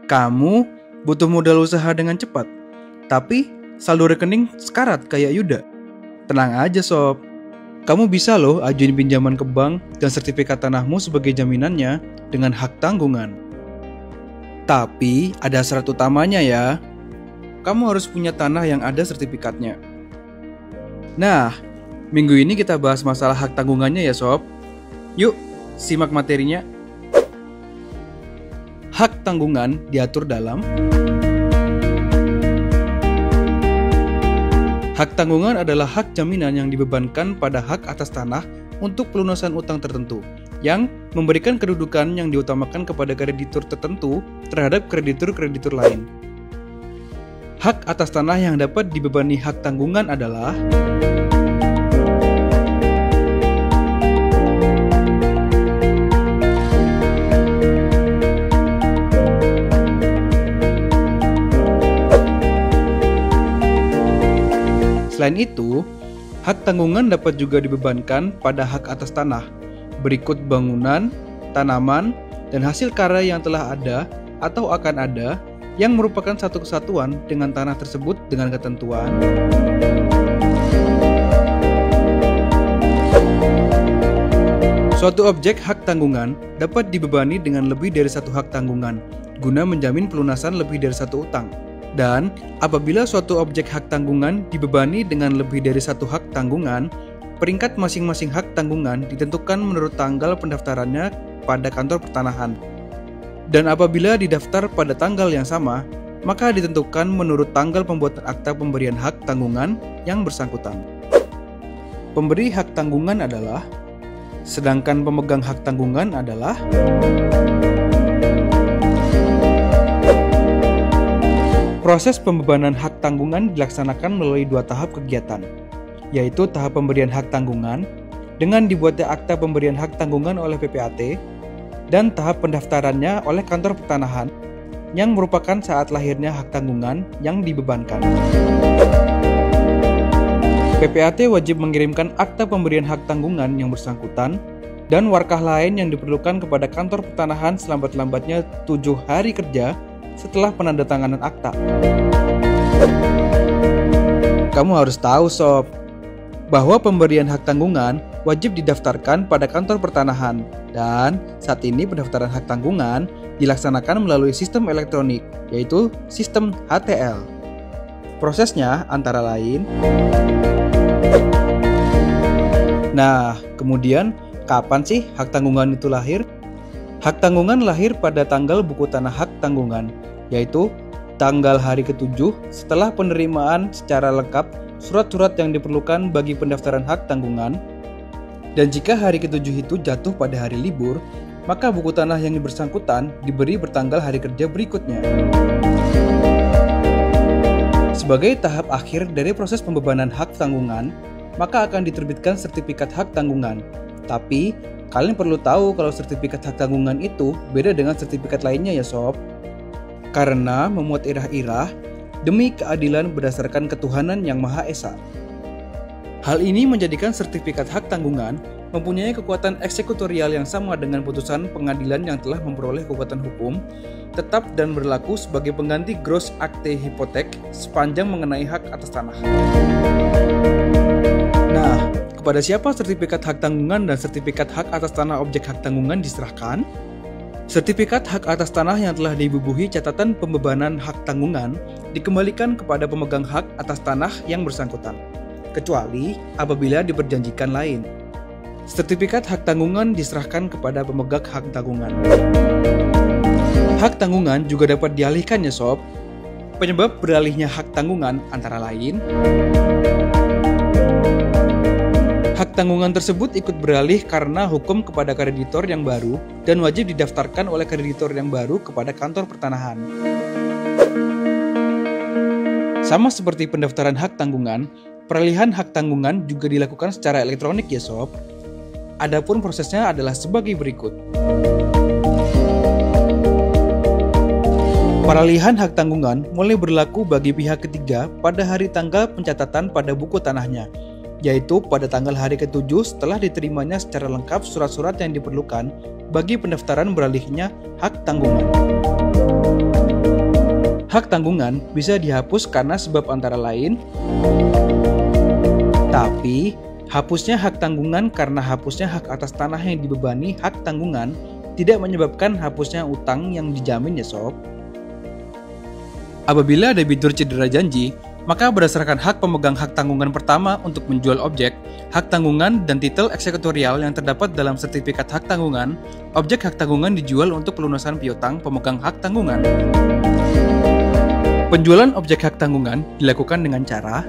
Kamu butuh modal usaha dengan cepat, tapi saldo rekening sekarat kayak Yuda. Tenang aja sob, kamu bisa loh ajuin pinjaman ke bank dan sertifikat tanahmu sebagai jaminannya dengan hak tanggungan. Tapi ada syarat utamanya ya, kamu harus punya tanah yang ada sertifikatnya. Nah, minggu ini kita bahas masalah hak tanggungannya ya sob. Yuk, simak materinya. Hak tanggungan diatur dalam hak tanggungan adalah hak jaminan yang dibebankan pada hak atas tanah untuk pelunasan utang tertentu, yang memberikan kedudukan yang diutamakan kepada kreditur tertentu terhadap kreditur-kreditur lain. Hak atas tanah yang dapat dibebani hak tanggungan adalah Selain itu, hak tanggungan dapat juga dibebankan pada hak atas tanah, berikut bangunan, tanaman, dan hasil karya yang telah ada atau akan ada yang merupakan satu kesatuan dengan tanah tersebut dengan ketentuan suatu objek hak tanggungan dapat dibebani dengan lebih dari satu hak tanggungan guna menjamin pelunasan lebih dari satu utang. Dan apabila suatu objek hak tanggungan dibebani dengan lebih dari satu hak tanggungan, peringkat masing-masing hak tanggungan ditentukan menurut tanggal pendaftarannya pada kantor pertanahan. Dan apabila didaftar pada tanggal yang sama, maka ditentukan menurut tanggal pembuatan akta pemberian hak tanggungan yang bersangkutan. Pemberi hak tanggungan adalah, sedangkan pemegang hak tanggungan adalah proses pembebanan hak tanggungan dilaksanakan melalui dua tahap kegiatan, yaitu tahap pemberian hak tanggungan dengan dibuatnya akta pemberian hak tanggungan oleh PPAT dan tahap pendaftarannya oleh kantor pertanahan yang merupakan saat lahirnya hak tanggungan yang dibebankan. PPAT wajib mengirimkan akta pemberian hak tanggungan yang bersangkutan dan warkah lain yang diperlukan kepada kantor pertanahan selambat-lambatnya 7 hari kerja setelah penandatanganan akta. Kamu harus tahu sob, bahwa pemberian hak tanggungan wajib didaftarkan pada kantor pertanahan dan saat ini pendaftaran hak tanggungan dilaksanakan melalui sistem elektronik, yaitu sistem HTL. Prosesnya antara lain. Nah, kemudian kapan sih hak tanggungan itu lahir? Hak tanggungan lahir pada tanggal buku tanah hak tanggungan, yaitu tanggal hari ke-7 setelah penerimaan secara lengkap surat-surat yang diperlukan bagi pendaftaran hak tanggungan. Dan jika hari ke-7 itu jatuh pada hari libur, maka buku tanah yang bersangkutan diberi bertanggal hari kerja berikutnya. Sebagai tahap akhir dari proses pembebanan hak tanggungan, maka akan diterbitkan sertifikat hak tanggungan. Tapi, kalian perlu tahu kalau sertifikat hak tanggungan itu beda dengan sertifikat lainnya ya sob. Karena memuat irah-irah demi keadilan berdasarkan ketuhanan yang Maha Esa. Hal ini menjadikan sertifikat hak tanggungan mempunyai kekuatan eksekutorial yang sama dengan putusan pengadilan yang telah memperoleh kekuatan hukum, tetap dan berlaku sebagai pengganti gros akte hipotek sepanjang mengenai hak atas tanah. Nah, kepada siapa sertifikat hak tanggungan dan sertifikat hak atas tanah objek hak tanggungan diserahkan? Sertifikat hak atas tanah yang telah dibubuhi catatan pembebanan hak tanggungan dikembalikan kepada pemegang hak atas tanah yang bersangkutan, kecuali apabila diperjanjikan lain. Sertifikat hak tanggungan diserahkan kepada pemegang hak tanggungan. Hak tanggungan juga dapat dialihkan ya sob. Penyebab beralihnya hak tanggungan antara lain, hak tanggungan tersebut ikut beralih karena hukum kepada kreditor yang baru dan wajib didaftarkan oleh kreditor yang baru kepada kantor pertanahan. Sama seperti pendaftaran hak tanggungan, peralihan hak tanggungan juga dilakukan secara elektronik ya sob. Adapun prosesnya adalah sebagai berikut. Peralihan hak tanggungan mulai berlaku bagi pihak ketiga pada hari tanggal pencatatan pada buku tanahnya, yaitu pada tanggal hari ke-7 setelah diterimanya secara lengkap surat-surat yang diperlukan bagi pendaftaran beralihnya hak tanggungan. Hak tanggungan bisa dihapus karena sebab antara lain, tapi hapusnya hak tanggungan karena hapusnya hak atas tanah yang dibebani hak tanggungan tidak menyebabkan hapusnya utang yang dijamin ya sob. Apabila debitur cedera janji, maka berdasarkan hak pemegang hak tanggungan pertama untuk menjual objek, hak tanggungan dan titel eksekutorial yang terdapat dalam sertifikat hak tanggungan, objek hak tanggungan dijual untuk pelunasan piutang pemegang hak tanggungan. Penjualan objek hak tanggungan dilakukan dengan cara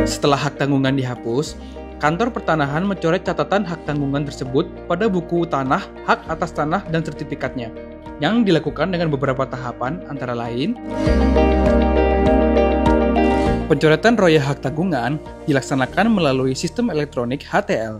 setelah hak tanggungan dihapus, kantor pertanahan mencoret catatan hak tanggungan tersebut pada buku tanah, hak atas tanah dan sertifikatnya, yang dilakukan dengan beberapa tahapan antara lain pencoretan roya hak tanggungan dilaksanakan melalui sistem elektronik HTL.